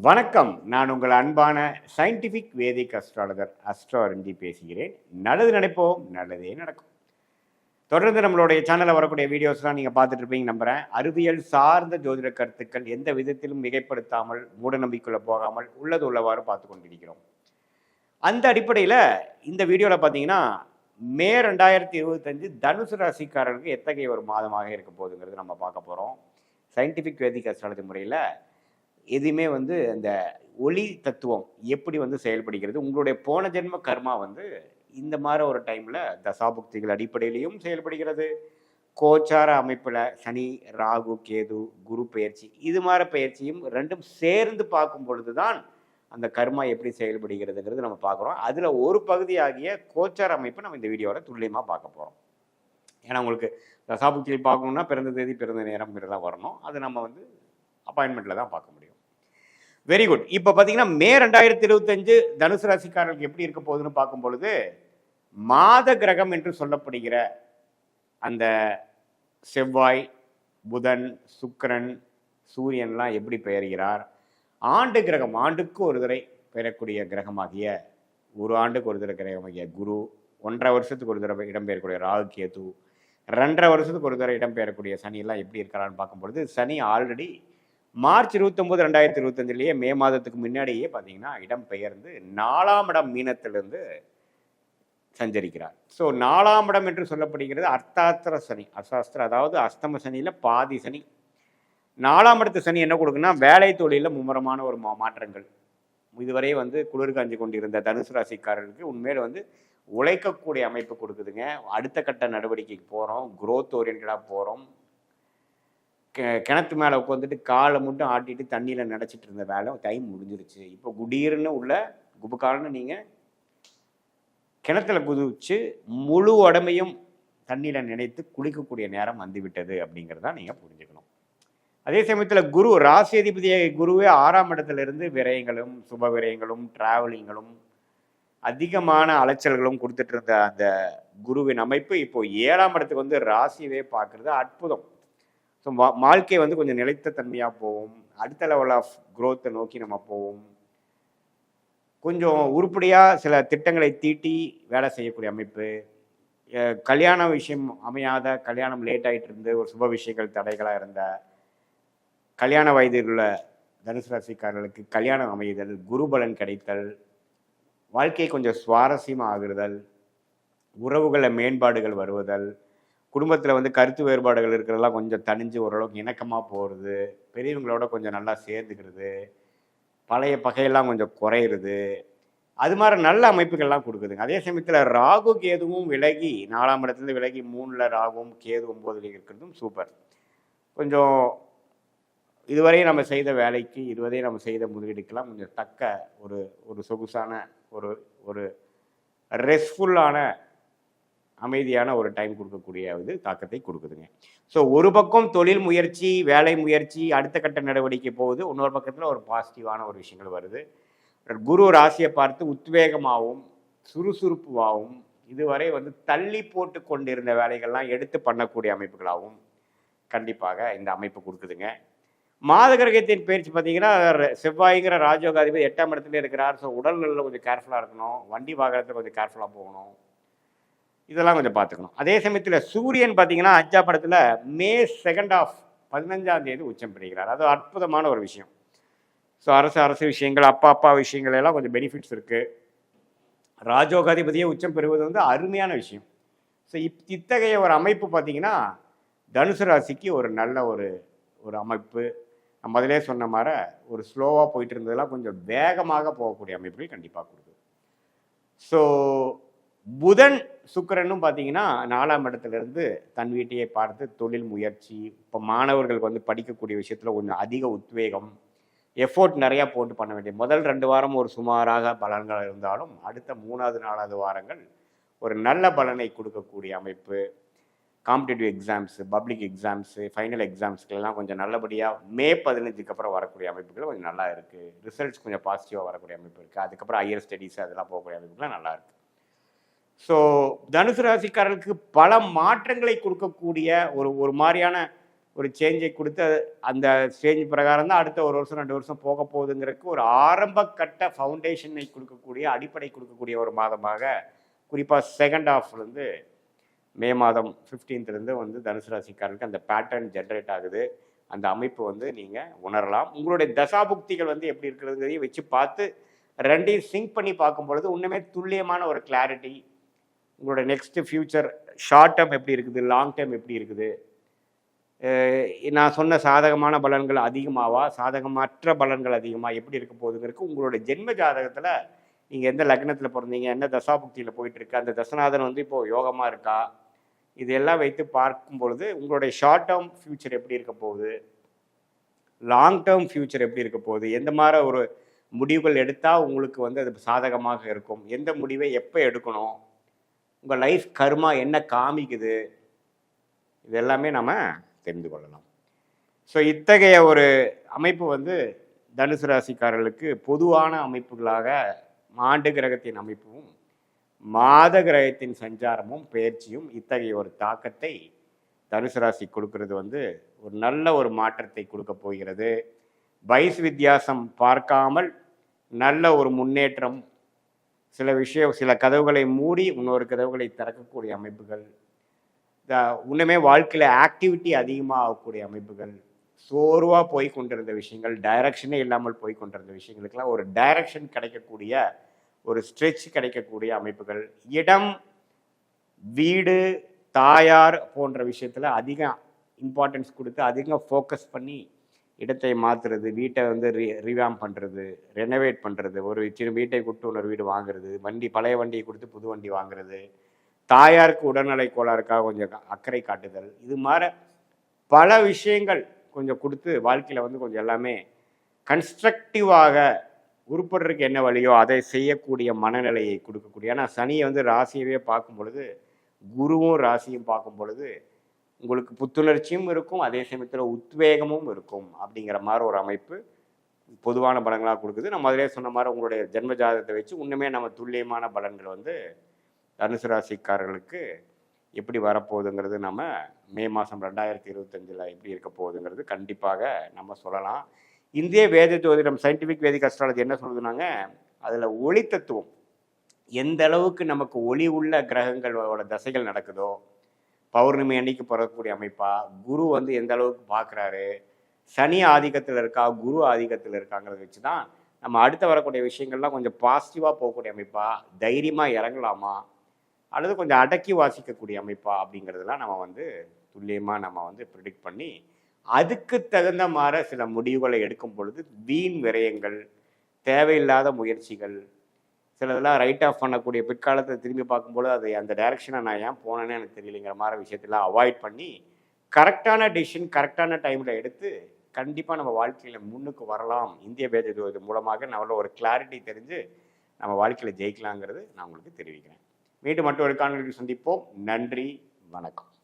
வணக்கம். நான் உங்கள் அன்பான சயின்டிஃபிக் வேதிக் அஸ்ட்ராலஜர் அஸ்ட்ரோ பேசுகிறேன். நல்லது நினைப்போம், நல்லதே நடக்கும். தொடர்ந்து நம்மளுடைய சேனலில் வரக்கூடிய வீடியோஸ்லாம் நீங்கள் பார்த்துட்டு இருப்பீங்க நம்புகிறேன். அறிவியல் சார்ந்த ஜோதிட கருத்துக்கள் எந்த விதத்திலும் மிகைப்படுத்தாமல், மூட நம்பிக்கைக்குள்ளே போகாமல் உள்ளது உள்ளவாறு பார்த்து கொண்டிருக்கிறோம். அந்த அடிப்படையில் இந்த வீடியோவில் பார்த்தீங்கன்னா, மே 2025 தனுசு ராசிக்காரர்களுக்கு எத்தகைய ஒரு மாதமாக இருக்க போகுதுங்கிறது நம்ம பார்க்க போகிறோம். சயின்டிஃபிக் வேதிக் அஸ்ட்ராலஜி முறையில் எதுவுமே அந்த ஒளி தத்துவம் எப்படி செயல்படுகிறது, உங்களுடைய போன ஜென்ம கர்மா இந்த மாதிரி ஒரு டைமில் தசாபுக்திகள் அடிப்படையிலையும் செயல்படுகிறது. கோச்சார அமைப்பில் சனி, ராகு, கேது, குரு பயிற்சி, இது மாதிரி பயிற்சியும் ரெண்டும் சேர்ந்து பார்க்கும் பொழுது தான் அந்த கர்மா எப்படி செயல்படுகிறதுங்கிறது நம்ம பார்க்குறோம். அதில் ஒரு பகுதியாகிய கோச்சார அமைப்பு நம்ம இந்த வீடியோவில் துல்லியமாக பார்க்க போகிறோம். ஏன்னா உங்களுக்கு தசாபுக்திகள் பார்க்கணுன்னா பிறந்த தேதி பிறந்த நேரம் தான் வரணும். அது நம்ம அப்பாயின்மெண்ட்டில் தான் பார்க்க முடியும். Very good. இப்போ பார்த்தீங்கன்னா மே 2025 தனுசு ராசிக்காரர்களுக்கு எப்படி இருக்க போகுதுன்னு பார்க்கும் பொழுது, மாத கிரகம் என்று சொல்லப்படுகிற அந்த செவ்வாய், புதன், சுக்கிரன், சூரியன்லாம் எப்படி பெயர்கிறார், ஆண்டு கிரகம் ஆண்டுக்கு ஒரு தடவை பெயரக்கூடிய கிரகமாகிய ஒரு ஆண்டுக்கு ஒரு தடவை கிரகமாகிய குரு, 1.5 வருஷத்துக்கு ஒரு தடவை இடம்பெயரக்கூடிய ராகு, கேது, 2.5 வருஷத்துக்கு ஒரு தடவை இடம்பெயரக்கூடிய சனி எல்லாம் எப்படி இருக்கிறான்னு பார்க்கும்பொழுது, சனி ஆல்ரெடி மார்ச் 29, 2025 மே மாதத்துக்கு முன்னாடியே பார்த்தீங்கன்னா இடம்பெயர்ந்து 4ஆம் இடம் மீனத்திலிருந்து சஞ்சரிக்கிறார். ஸோ 4ஆம் இடம் என்று சொல்லப்படுகிறது அர்த்தாஸ்திர சனி. அர்த்தாஸ்திர அதாவது அஸ்தம சனியில் பாதி சனி. 4ஆம் இடத்து சனி என்ன கொடுக்குன்னா, வேலை தொழிலில் மும்முரமான ஒரு மாற்றங்கள். இதுவரை குளிர் காஞ்சி கொண்டிருந்த தனுசு ராசிக்காரர்களுக்கு உண்மையில் உழைக்கக்கூடிய அமைப்பு கொடுக்குதுங்க. அடுத்த கட்ட நடவடிக்கைக்கு போகிறோம், குரோத் ஓரியன்டாக போகிறோம். கிணத்து மேலே உட்காந்துட்டு காலை மட்டும் ஆட்டிட்டு தண்ணியில் நினச்சிட்டு இருந்த வேலை டைம் முடிஞ்சிருச்சு. இப்போ குடீர்னு உள்ள குபுக்காலன்னு நீங்கள் கிணத்துல குதிச்சு முழு உடம்பையும் தண்ணியில் நினைத்து குளிக்கக்கூடிய நேரம் வந்துவிட்டது அப்படிங்கிறதா நீங்கள் புரிஞ்சுக்கணும். அதே சமயத்தில் குரு ராசி அதிபதியை குருவே 6ஆம் இடத்துலேருந்து விரயங்களும் சுப விரயங்களும் டிராவலிங்களும் அதிகமான அலைச்சல்களும் கொடுத்துட்டு இருந்த அந்த குருவின் அமைப்பு இப்போ 7ஆம் இடத்துக்கு ராசியவே பார்க்குறது அற்புதம். ஸோ வாழ்க்கை கொஞ்சம் நிலைத்த தன்மையாக போகும். அடுத்த லெவல் ஆஃப் குரோத்தை நோக்கி நம்ம போவோம். கொஞ்சம் உருப்படியாக சில திட்டங்களை தீட்டி வேலை செய்யக்கூடிய அமைப்பு. கல்யாண விஷயம் அமையாத, கல்யாணம் லேட் ஆகிட்டு இருந்து ஒரு சுப விஷயங்கள் தடைகளாக இருந்த கல்யாண வயதில் உள்ள தனுசு ராசிக்காரர்களுக்கு கல்யாணம் அமைதல், குருபலன் கிடைத்தல், வாழ்க்கை கொஞ்சம் சுவாரஸ்யமாக ஆகுதல், உறவுகளில் மேம்பாடுகள் வருவதல், குடும்பத்தில் கருத்து வேறுபாடுகள் இருக்கிறதெல்லாம் கொஞ்சம் தணிஞ்சு ஓரளவுக்கு இணக்கமாக போகிறது, பெரியவங்களோட கொஞ்சம் நல்லா சேர்ந்துக்கிறது, பழைய பகையெல்லாம் கொஞ்சம் குறையிறது, அது மாதிரி நல்ல அமைப்புகள்லாம் கொடுக்குதுங்க. அதே சமயத்தில் ராகு கேதுவும் விலகி 4ஆம் இடத்துலேருந்து விலகி 3ல் ராகுவும் கேது 9ல் இருக்கிறதும் சூப்பர். கொஞ்சம் இதுவரை நம்ம செய்த வேலைக்கு, இதுவரை நம்ம செய்த முதலீடுக்கெல்லாம் கொஞ்சம் தக்க ஒரு ஒரு சொகுசான ஒரு ஒரு ரெஸ்ட்ஃபுல்லான அமைதியான ஒரு டைம் கொடுக்கக்கூடிய தாக்கத்தை கொடுக்குதுங்க. ஸோ ஒரு பக்கம் தொழில் முயற்சி, வேலை முயற்சி, அடுத்த கட்ட நடவடிக்கை போகுது. இன்னொரு பக்கத்தில் ஒரு பாசிட்டிவான ஒரு விஷயங்கள் வருது. குரு ராசியை பார்த்து உத்வேகமாகவும் சுறுசுறுப்புவாகவும் இதுவரை தள்ளி போட்டு கொண்டிருந்த வேலைகள்லாம் எடுத்து பண்ணக்கூடிய அமைப்புகளாகவும் கண்டிப்பாக இந்த அமைப்பு கொடுக்குதுங்க. மாத கிரகத்தின் பயிற்சி பார்த்தீங்கன்னா, செவ்வாய்ங்கிற ராஜயோகாதிபதி 8ஆம் இடத்துல இருக்கிறார். ஸோ உடல்நலில் கொஞ்சம் கேர்ஃபுல்லாக இருக்கணும், வண்டி வாகனத்தில் கொஞ்சம் கேர்ஃபுல்லாக போகணும், இதெல்லாம் கொஞ்சம் பார்த்துக்கணும். அதே சமயத்தில் சூரியன் பார்த்தீங்கன்னா 5ஆம் இடத்துல மே 2 15ஆம் தேதி உச்சம் பெறுகிறார். அது அற்புதமான ஒரு விஷயம். ஸோ அரசு விஷயங்கள், அப்பா விஷயங்கள் எல்லாம் கொஞ்சம் பெனிஃபிட்ஸ் இருக்குது. ராஜோகாதிபதியை உச்சம் பெறுவது அருமையான விஷயம். ஸோ இத்தகைய ஒரு அமைப்பு பார்த்தீங்கன்னா தனுசு ராசிக்கு ஒரு நல்ல ஒரு அமைப்பு. நான் முதலே சொன்ன மாதிரி ஒரு ஸ்லோவாக போயிட்டு இருந்ததெல்லாம் கொஞ்சம் வேகமாக போகக்கூடிய அமைப்புகள் கண்டிப்பாக கொடுக்குது. ஸோ புதன் சுக்கிரனும் பார்த்தீங்கன்னா 4ஆம் இடத்துலேருந்து தன் வீட்டையை பார்த்து தொழில் முயற்சி, இப்போ மாணவர்களுக்கு படிக்கக்கூடிய விஷயத்தில் கொஞ்சம் அதிக உத்வேகம், எஃபோர்ட் நிறையா போட்டு பண்ண வேண்டிய. முதல் 2 வாரம் ஒரு சுமாராக பலன்கள் இருந்தாலும் அடுத்த 3வது 4வது வாரங்கள் ஒரு நல்ல பலனை கொடுக்கக்கூடிய அமைப்பு. Competitive exams, public exams, final எக்ஸாம்ஸ்க்கெல்லாம் கொஞ்சம் நல்லபடியாக மே 15க்கு அப்புறம் வரக்கூடிய அமைப்புகள் கொஞ்சம் நல்லா இருக்குது. ரிசல்ட்ஸ் கொஞ்சம் பாசிட்டிவாக வரக்கூடிய அமைப்பு இருக்குது. அதுக்கப்புறம் ஹையர் ஸ்டடீஸ் அதெல்லாம் போகக்கூடிய அமைப்புகள்லாம் நல்லா இருக்குது. ஸோ தனுசு ராசிக்காரர்களுக்கு பல மாற்றங்களை கொடுக்கக்கூடிய ஒரு மாதிரியான ஒரு சேஞ்சை கொடுத்து அந்த ஸ்டேஜ் பிரகாரம் தான் அடுத்த 1 வருஷம் 2 வருஷம் போக போகுதுங்கிறதுக்கு ஒரு ஆரம்ப கட்ட ஃபவுண்டேஷனை கொடுக்கக்கூடிய, அடிப்படை கொடுக்கக்கூடிய ஒரு மாதமாக குறிப்பாக செகண்ட் ஹாஃப்லேருந்து மே மாதம் 15லேருந்து வந்து தனுசு ராசிக்காரருக்கு அந்த பேட்டர்ன் ஜென்ரேட் ஆகுது. அந்த அமைப்பு வந்து நீங்கள் உணரலாம். உங்களுடைய தசாபுக்திகள் வந்து எப்படி இருக்கிறதுங்கிறதையும் வச்சு பார்த்து ரெண்டையும் சிங்க் பண்ணி பார்க்கும் பொழுது இன்னுமே துல்லியமான ஒரு கிளாரிட்டி, உங்களோட நெக்ஸ்ட் ஃபியூச்சர் ஷார்ட் டேர்ம் எப்படி இருக்குது, லாங் டேர்ம் எப்படி இருக்குது, நான் சொன்ன சாதகமான பலன்கள் அதிகமாவா, சாதகமற்ற பலன்கள் அதிகமாக எப்படி இருக்க போகுதுங்கிறதுக்கு உங்களோட ஜென்ம ஜாதகத்தில் நீங்கள் எந்த லக்னத்தில் பிறந்தீங்க, என்ன தசாபுக்தியில் போயிட்டுருக்கு, அந்த தசநாதன் வந்து இப்போது யோகமாக இருக்கா, இதெல்லாம் வைத்து பார்க்கும் பொழுது உங்களுடைய ஷார்ட் டேர்ம் ஃபியூச்சர் எப்படி இருக்க போகுது, லாங் டேர்ம் ஃபியூச்சர் எப்படி இருக்க போகுது, எந்த மாதிரி ஒரு முடிவுகள் எடுத்தால் உங்களுக்கு வந்து அது சாதகமாக இருக்கும், எந்த முடிவை எப்போ எடுக்கணும், உங்கள் லைஃப் கர்மா என்ன காமிக்குது, இது எல்லாமே நம்ம தெரிந்து கொள்ளலாம். ஸோ இத்தகைய ஒரு அமைப்பு வந்து தனுசு ராசிக்காரர்களுக்கு பொதுவான அமைப்புகளாக ஆண்டு கிரகத்தின் அமைப்பும் மாத கிரகத்தின் சஞ்சாரமும் பயிற்சியும் இத்தகைய ஒரு தாக்கத்தை தனுசு ராசி கொடுக்கறது வந்து ஒரு நல்ல ஒரு மாற்றத்தை கொடுக்க போகிறது. வயசு வித்தியாசம் பார்க்காமல் நல்ல ஒரு முன்னேற்றம், சில கதவுகளை மூடி இன்னொரு கதவுகளை திறக்கக்கூடிய அமைப்புகள், இன்னுமே வாழ்க்கையில் ஆக்டிவிட்டி அதிகமாக ஆகக்கூடிய அமைப்புகள், சோர்வாக போய் கொண்டிருந்த விஷயங்கள், டைரக்ஷனே இல்லாமல் போய் கொண்டிருந்த விஷயங்களுக்கெல்லாம் ஒரு டைரக்ஷன் கிடைக்கக்கூடிய, ஒரு ஸ்ட்ரெச் கிடைக்கக்கூடிய அமைப்புகள், இடம், வீடு, தாயார் போன்ற விஷயத்தில் அதிக இம்பார்ட்டன்ஸ் கொடுத்து அதிகம் ஃபோக்கஸ் பண்ணி இடத்தை மாற்றுறது, வீட்டை வந்து ரிவாம் பண்ணுறது, ரெனோவேட் பண்ணுறது, ஒரு சின்ன வீட்டை கொடுத்து இன்னொரு வீடு வாங்குறது, பழைய வண்டியை கொடுத்து புது வண்டி வாங்குறது, தாயாருக்கு உடல்நலை கோளாறுக்காக கொஞ்சம் அக்கறை காட்டுதல், இது மாதிரி பல விஷயங்கள் கொஞ்சம் கொடுத்து வாழ்க்கையில் வந்து கொஞ்சம் எல்லாமே கன்ஸ்ட்ரக்டிவாக உருப்படுறதுக்கு என்ன வழியோ அதை செய்யக்கூடிய மனநிலையை கொடுக்கக்கூடிய. ஏன்னா சனியை வந்து ராசியவே பார்க்கும் பொழுது, குருவும் ராசியும் பார்க்கும் பொழுது உங்களுக்கு புத்துணர்ச்சியும் இருக்கும், அதே சமயத்தில் உத்வேகமும் இருக்கும். அப்படிங்கிற மாதிரி ஒரு அமைப்பு பொதுவான பலன்களாக கொடுக்குது. நம்ம அதிலே சொன்ன மாதிரி உங்களுடைய ஜென்ம ஜாதகத்தை வச்சு இன்னுமே நம்ம துல்லியமான பலன்கள் வந்து தனுசு ராசிக்காரர்களுக்கு எப்படி வரப்போகுதுங்கிறது நம்ம மே மாதம் 2025 எப்படி இருக்க போகுதுங்கிறது கண்டிப்பாக நம்ம சொல்லலாம். இந்திய வேத ஜோதிடம் சயின்டிஃபிக் வேதிக் அஸ்ட்ராலஜி என்ன சொல்லுதுனாங்க, அதில் ஒளி தத்துவம் எந்த அளவுக்கு நமக்கு ஒளி உள்ள கிரகங்களோட தசைகள் நடக்குதோ, பௌர்ணமி அன்னைக்கு பிறக்கக்கூடிய அமைப்பா, குரு வந்து எந்த அளவுக்கு பார்க்குறாரு, சனி ஆதிக்கத்தில் இருக்கா, குரு ஆதிக்கத்தில் இருக்காங்கிறத வச்சு தான் நம்ம அடுத்து வரக்கூடிய விஷயங்கள்லாம் கொஞ்சம் பாசிட்டிவாக போகக்கூடிய அமைப்பா, தைரியமாக இறங்கலாமா, அல்லது கொஞ்சம் அடக்கி வாசிக்கக்கூடிய அமைப்பா அப்படிங்கிறதெல்லாம் நம்ம வந்து துல்லியமாக நம்ம வந்து ப்ரிடிக்ட் பண்ணி அதுக்கு தகுந்த மாதிரி சில முடிவுகளை எடுக்கும் பொழுது வீண் விரயங்கள், தேவையில்லாத முயற்சிகள், சிலதெல்லாம் ரைட் ஆஃப் பண்ணக்கூடிய பிற்காலத்தை திரும்பி பார்க்கும்போது அது அந்த டைரக்ஷனை நான் ஏன் போனேன்னு எனக்கு தெரியலைங்கிற மாதிரி விஷயத்தெல்லாம் அவாய்ட் பண்ணி கரெக்டான டிசிஷன் கரெக்டான டைமில் எடுத்து கண்டிப்பாக நம்ம வாழ்க்கையில் முன்னுக்கு வரலாம். இந்திய வேத ஜோதிடம் மூலமாக நம்மளோட ஒரு கிளாரிட்டி தெரிஞ்சு நம்ம வாழ்க்கையில் ஜெயிக்கலாங்கிறது நான் உங்களுக்கு தெரிவிக்கிறேன். மீண்டும் மற்றொரு காணொலியில் சந்திப்போம். நன்றி, வணக்கம்.